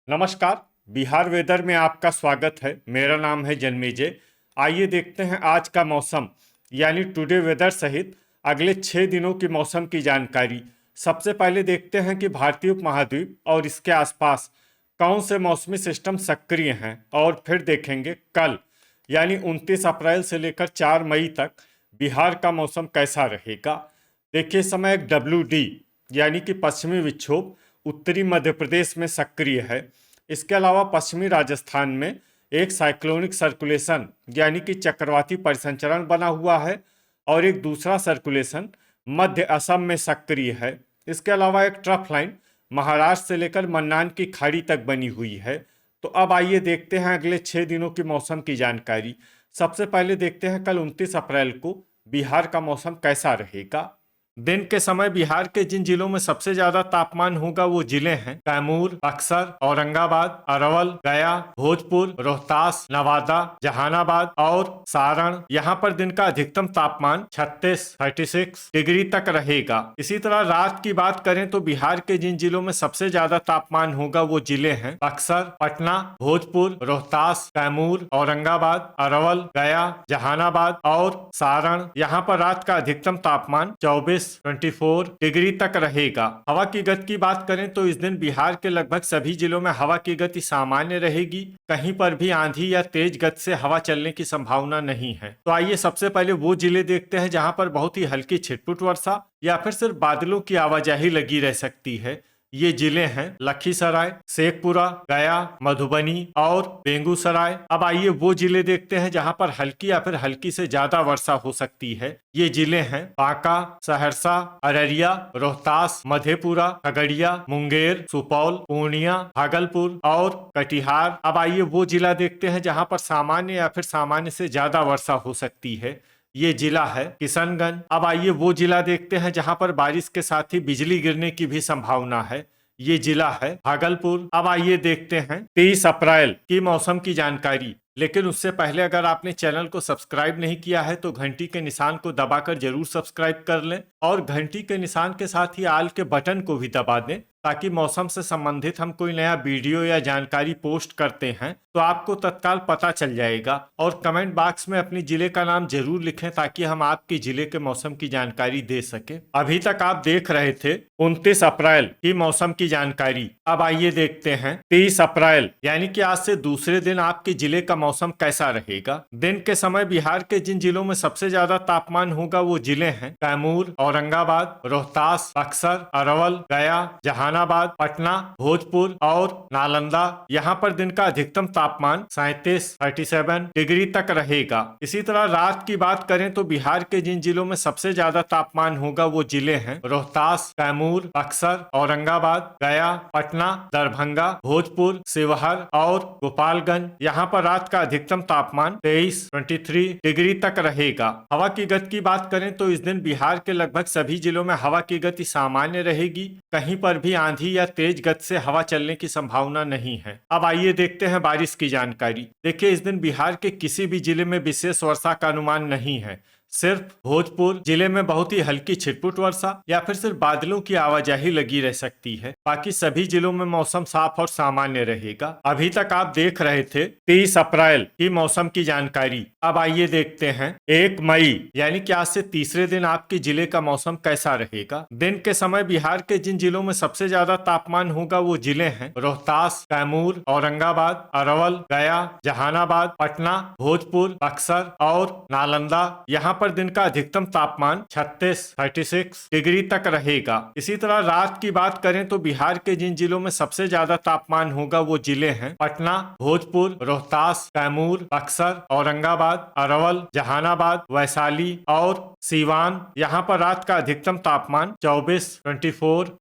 नमस्कार। बिहार वेदर में आपका स्वागत है। मेरा नाम है जन्मेजय। आइए देखते हैं आज का मौसम यानी टुडे वेदर सहित अगले 6 दिनों की मौसम की जानकारी। सबसे पहले देखते हैं कि भारतीय उपमहाद्वीप और इसके आसपास कौन से मौसमी सिस्टम सक्रिय हैं और फिर देखेंगे कल यानी 29 अप्रैल से लेकर 4 मई तक बिहार का मौसम कैसा रहेगा। देखिए, इस समय एक WD यानी कि पश्चिमी विक्षोभ उत्तरी मध्य प्रदेश में सक्रिय है। इसके अलावा पश्चिमी राजस्थान में एक साइक्लोनिक सर्कुलेशन यानी कि चक्रवाती परिसंचरण बना हुआ है और एक दूसरा सर्कुलेशन मध्य असम में सक्रिय है। इसके अलावा एक ट्रफ लाइन महाराष्ट्र से लेकर मन्नान की खाड़ी तक बनी हुई है। तो अब आइए देखते हैं अगले 6 दिनों की मौसम की जानकारी। सबसे पहले देखते हैं कल 29 अप्रैल को बिहार का मौसम कैसा रहेगा। दिन के समय बिहार के जिन जिलों में सबसे ज्यादा तापमान होगा वो जिले हैं कैमूर, बक्सर, औरंगाबाद, अरवल, गया, भोजपुर, रोहतास, नवादा, जहानाबाद और सारण। यहाँ पर दिन का अधिकतम तापमान 36 डिग्री तक रहेगा। इसी तरह रात की बात करें तो बिहार के जिन जिलों में सबसे ज्यादा तापमान होगा वो जिले हैं बक्सर, पटना, भोजपुर, रोहतास, कैमूर, औरंगाबाद, अरवल, गया, जहानाबाद और सारण। यहाँ पर रात का अधिकतम तापमान 24 डिग्री तक रहेगा। हवा की गति की बात करें तो इस दिन बिहार के लगभग सभी जिलों में हवा की गति सामान्य रहेगी। कहीं पर भी आंधी या तेज गति से हवा चलने की संभावना नहीं है। तो आइए सबसे पहले वो जिले देखते हैं जहां पर बहुत ही हल्की छिटपुट वर्षा या फिर सिर्फ बादलों की आवाजाही लगी रह सकती है। ये जिले हैं लखीसराय, शेखपुरा, गया, मधुबनी और बेगूसराय। अब आइए वो जिले देखते हैं जहां पर हल्की या फिर हल्की से ज्यादा वर्षा हो सकती है। ये जिले हैं बांका, सहरसा, अररिया, रोहतास, मधेपुरा, खगड़िया, मुंगेर, सुपौल, पूर्णिया, भागलपुर और कटिहार। अब आइए वो जिला देखते हैं जहां पर सामान्य या फिर सामान्य से ज्यादा वर्षा हो सकती है। ये जिला है किशनगंज। अब आइए वो जिला देखते हैं जहां पर बारिश के साथ ही बिजली गिरने की भी संभावना है। ये जिला है भागलपुर। अब आइए देखते हैं 23 अप्रैल की मौसम की जानकारी। लेकिन उससे पहले अगर आपने चैनल को सब्सक्राइब नहीं किया है तो घंटी के निशान को दबाकर जरूर सब्सक्राइब कर लें और घंटी के निशान के साथ ही आल के बटन को भी दबा दें ताकि मौसम से संबंधित हम कोई नया वीडियो या जानकारी पोस्ट करते हैं तो आपको तत्काल पता चल जाएगा। और कमेंट बॉक्स में अपने जिले का नाम जरूर लिखें ताकि हम आपके जिले के मौसम की जानकारी दे सके। अभी तक आप देख रहे थे 29 अप्रैल की मौसम की जानकारी। अब आइए देखते हैं 23 अप्रैल यानी कि आज से दूसरे दिन आपके जिले का मौसम कैसा रहेगा। दिन के समय बिहार के जिन जिलों में सबसे ज्यादा तापमान होगा वो जिले हैं कैमूर, औरंगाबाद, रोहतास, बक्सर, अरवल, गया, जहानाबाद, पटना, भोजपुर और नालंदा। यहाँ पर दिन का अधिकतम तापमान 37 डिग्री तक रहेगा। इसी तरह रात की बात करें तो बिहार के जिन जिलों में सबसे ज्यादा तापमान होगा वो जिले हैं रोहतास, कैमूर, बक्सर, औरंगाबाद, गया, पटना, दरभंगा, भोजपुर, शिवहर और गोपालगंज। यहाँ पर रात का अधिकतम तापमान 23 डिग्री तक रहेगा। हवा की गति की बात करें तो इस दिन बिहार के लगभग सभी जिलों में हवा की गति सामान्य रहेगी। कहीं पर भी आंधी या तेज गति से हवा चलने की संभावना नहीं है। अब आइए देखते हैं बारिश की जानकारी। देखिए, इस दिन बिहार के किसी भी जिले में विशेष वर्षा का अनुमान नहीं है। सिर्फ भोजपुर जिले में बहुत ही हल्की छिटपुट वर्षा या फिर सिर्फ बादलों की आवाजाही लगी रह सकती है। बाकी सभी जिलों में मौसम साफ और सामान्य रहेगा। अभी तक आप देख रहे थे 23 अप्रैल की मौसम की जानकारी। अब आइए देखते हैं 1 मई यानी कि आज से तीसरे दिन आपके जिले का मौसम कैसा रहेगा। दिन के समय बिहार के जिन जिलों में सबसे ज्यादा तापमान होगा वो जिले हैं रोहतास, कैमूर, औरंगाबाद, अरवल, गया, जहानाबाद, पटना, भोजपुर, बक्सर और नालंदा। यहाँ पर दिन का अधिकतम तापमान 36 डिग्री तक रहेगा। इसी तरह रात की बात करें तो बिहार के जिन जिलों में सबसे ज्यादा तापमान होगा वो जिले हैं पटना, भोजपुर, रोहतास, कैमूर, बक्सर, औरंगाबाद, अरवल, जहानाबाद, वैशाली और सीवान। यहाँ पर रात का अधिकतम तापमान 24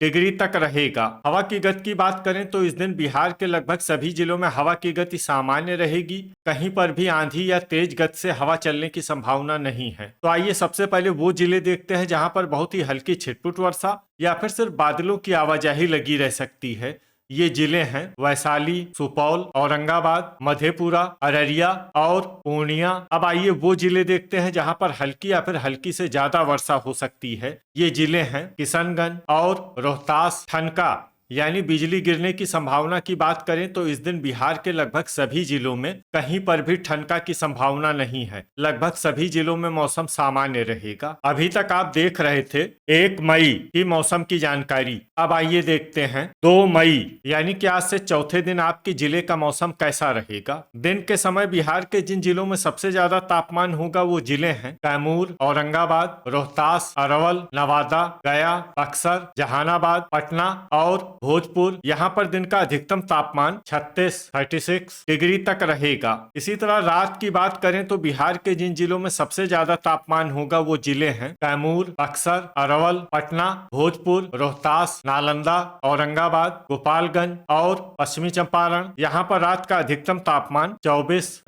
डिग्री तक रहेगा। हवा की गति की बात करें तो इस दिन बिहार के लगभग सभी जिलों में हवा की गति सामान्य रहेगी। कहीं पर भी आंधी या तेज गति से हवा चलने की संभावना नहीं है। तो आइए सबसे पहले वो जिले देखते हैं जहां पर बहुत ही हल्की छिटपुट वर्षा या फिर सिर्फ बादलों की आवाजाही लगी रह सकती है। ये जिले हैं वैशाली, सुपौल, औरंगाबाद, मधेपुरा, अररिया और पूर्णिया। अब आइए वो जिले देखते हैं जहां पर हल्की या फिर हल्की से ज्यादा वर्षा हो सकती है। ये जिले हैं किशनगंज और रोहतास, ठनका यानी बिजली गिरने की संभावना की बात करें तो इस दिन बिहार के लगभग सभी जिलों में कहीं पर भी ठनका की संभावना नहीं है। लगभग सभी जिलों में मौसम सामान्य रहेगा। अभी तक आप देख रहे थे 1 मई की मौसम की जानकारी। अब आइए देखते हैं 2 मई यानी कि आज से चौथे दिन आपके जिले का मौसम कैसा रहेगा। दिन के समय बिहार के जिन जिलों में सबसे ज्यादा तापमान होगा वो जिले हैं कैमूर, औरंगाबाद, रोहतास, अरवल, नवादा, गया, बक्सर, जहानाबाद, पटना और भोजपुर। यहाँ पर दिन का अधिकतम तापमान 36 डिग्री तक रहेगा। इसी तरह रात की बात करें तो बिहार के जिन जिलों में सबसे ज्यादा तापमान होगा वो जिले हैं कैमूर, बक्सर, अरवल, पटना, भोजपुर, रोहतास, नालंदा, औरंगाबाद, गोपालगंज और पश्चिमी चंपारण। यहाँ पर रात का अधिकतम तापमान 24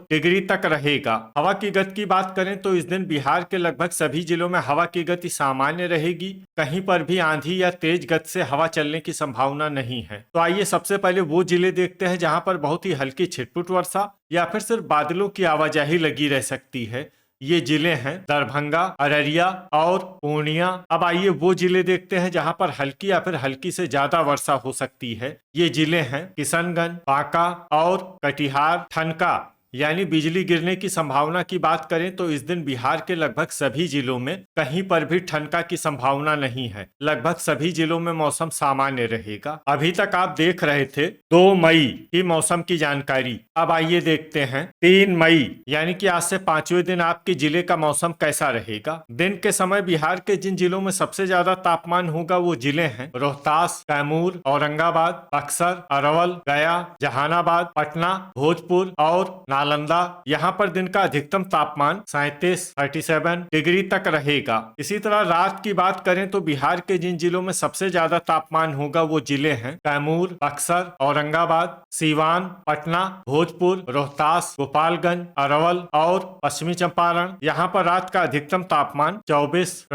डिग्री तक रहेगा। हवा की गति की बात करें तो इस दिन बिहार के लगभग सभी जिलों में हवा की गति सामान्य रहेगी। कहीं पर भी आंधी या तेज गति से हवा चलने की संभावना नहीं है। तो आइए सबसे पहले वो जिले देखते हैं जहां पर बहुत ही हल्की छिटपुट वर्षा या फिर सिर्फ बादलों की आवाजाही लगी रह सकती है। ये जिले हैं दरभंगा, अररिया और पूर्णिया। अब आइए वो जिले देखते हैं जहां पर हल्की या फिर हल्की से ज्यादा वर्षा हो सकती है। ये जिले हैं किशनगंज, बांका और कटिहार। ठनका यानी बिजली गिरने की संभावना की बात करें तो इस दिन बिहार के लगभग सभी जिलों में कहीं पर भी ठनका की संभावना नहीं है। लगभग सभी जिलों में मौसम सामान्य रहेगा। अभी तक आप देख रहे थे 2 मई की मौसम की जानकारी। अब आइए देखते हैं 3 मई यानी कि आज से 5वें दिन आपके जिले का मौसम कैसा रहेगा। दिन के समय बिहार के जिन जिलों में सबसे ज्यादा तापमान होगा वो जिले हैं रोहतास, कैमूर, औरंगाबाद, बक्सर, अरवल, गया, जहानाबाद, पटना, भोजपुर और नालंदा। यहाँ पर दिन का अधिकतम तापमान 37 डिग्री तक रहेगा। इसी तरह रात की बात करें तो बिहार के जिन जिलों में सबसे ज्यादा तापमान होगा वो जिले हैं कैमूर, बक्सर, औरंगाबाद, सीवान, पटना, भोजपुर, रोहतास, गोपालगंज, अरवल और पश्चिमी चंपारण। यहाँ पर रात का अधिकतम तापमान 24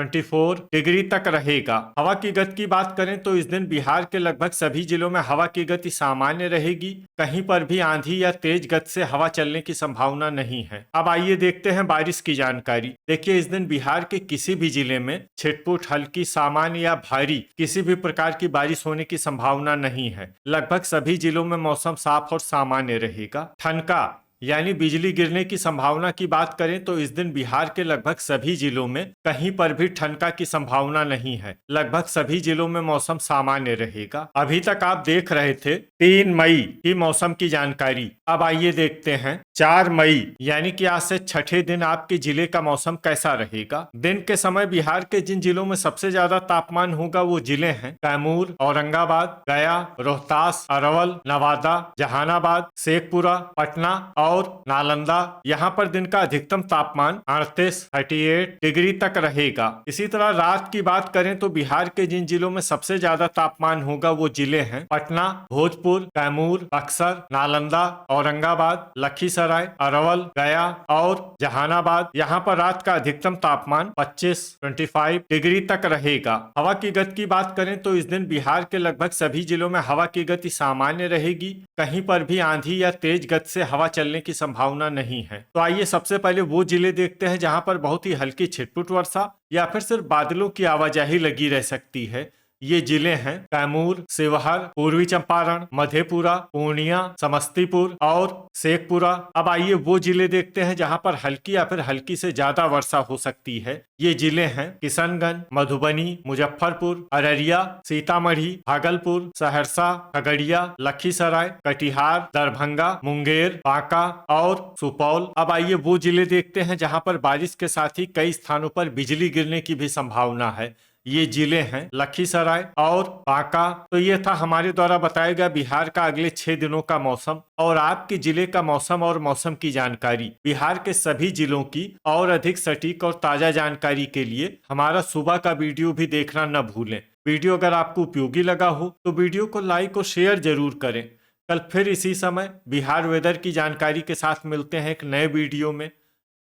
डिग्री तक रहेगा। हवा की गति की बात करें तो इस दिन बिहार के लगभग सभी जिलों में हवा की गति सामान्य रहेगी। कहीं पर भी आंधी या तेज गति से हवा चलने की संभावना नहीं है। अब आइए देखते हैं बारिश की जानकारी। देखिए इस दिन बिहार के किसी भी जिले में छिटपुट, हल्की, सामान्य या भारी किसी भी प्रकार की बारिश होने की संभावना नहीं है। लगभग सभी जिलों में मौसम साफ और सामान्य रहेगा। ठनका यानी बिजली गिरने की संभावना की बात करें तो इस दिन बिहार के लगभग सभी जिलों में कहीं पर भी ठनका की संभावना नहीं है। लगभग सभी जिलों में मौसम सामान्य रहेगा। अभी तक आप देख रहे थे 3 मई की मौसम की जानकारी। अब आइए देखते हैं 4 मई यानी कि आज से छठे दिन आपके जिले का मौसम कैसा रहेगा। दिन के समय बिहार के जिन जिलों में सबसे ज्यादा तापमान होगा वो जिले हैं कैमूर, औरंगाबाद, गया, रोहतास, अरवल, नवादा, जहानाबाद, शेखपुरा, पटना और नालंदा। यहाँ पर दिन का अधिकतम तापमान 38 डिग्री तक रहेगा। इसी तरह रात की बात करें तो बिहार के जिन जिलों में सबसे ज्यादा तापमान होगा वो जिले हैं पटना, भोजपुर, कैमूर, बक्सर, नालंदा, औरंगाबाद, लखीसराय, अरवल, गया और जहानाबाद। यहाँ पर रात का अधिकतम तापमान 25 डिग्री तक रहेगा। हवा की गति की बात करें तो इस दिन बिहार के लगभग सभी जिलों में हवा की गति सामान्य रहेगी। कहीं पर भी आंधी या तेज गति से हवा चलने की संभावना नहीं है। तो आइए सबसे पहले वो जिले देखते हैं जहां पर बहुत ही हल्की छिटपुट वर्षा या फिर सिर्फ बादलों की आवाजाही लगी रह सकती है। ये जिले हैं कैमूर, शिवहर, पूर्वी चंपारण, मधेपुरा, पूर्णिया, समस्तीपुर और शेखपुरा। अब आइए वो जिले देखते हैं जहां पर हल्की या फिर हल्की से ज्यादा वर्षा हो सकती है। ये जिले हैं किशनगंज, मधुबनी, मुजफ्फरपुर, अररिया, सीतामढ़ी, भागलपुर, सहरसा, खगड़िया, लखीसराय, कटिहार, दरभंगा, मुंगेर, बांका और सुपौल। अब आइए वो जिले देखते हैं जहां पर बारिश के साथ ही कई स्थानों पर बिजली गिरने की भी संभावना है। ये जिले हैं लखीसराय और बांका। तो ये था हमारे द्वारा बताया गया बिहार का अगले 6 दिनों का मौसम और आपके जिले का मौसम और मौसम की जानकारी। बिहार के सभी जिलों की और अधिक सटीक और ताजा जानकारी के लिए हमारा सुबह का वीडियो भी देखना न भूलें। वीडियो अगर आपको उपयोगी लगा हो तो वीडियो को लाइक और शेयर जरूर करें। कल फिर इसी समय बिहार वेदर की जानकारी के साथ मिलते हैं एक नए वीडियो में।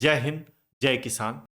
जय हिंद, जय किसान।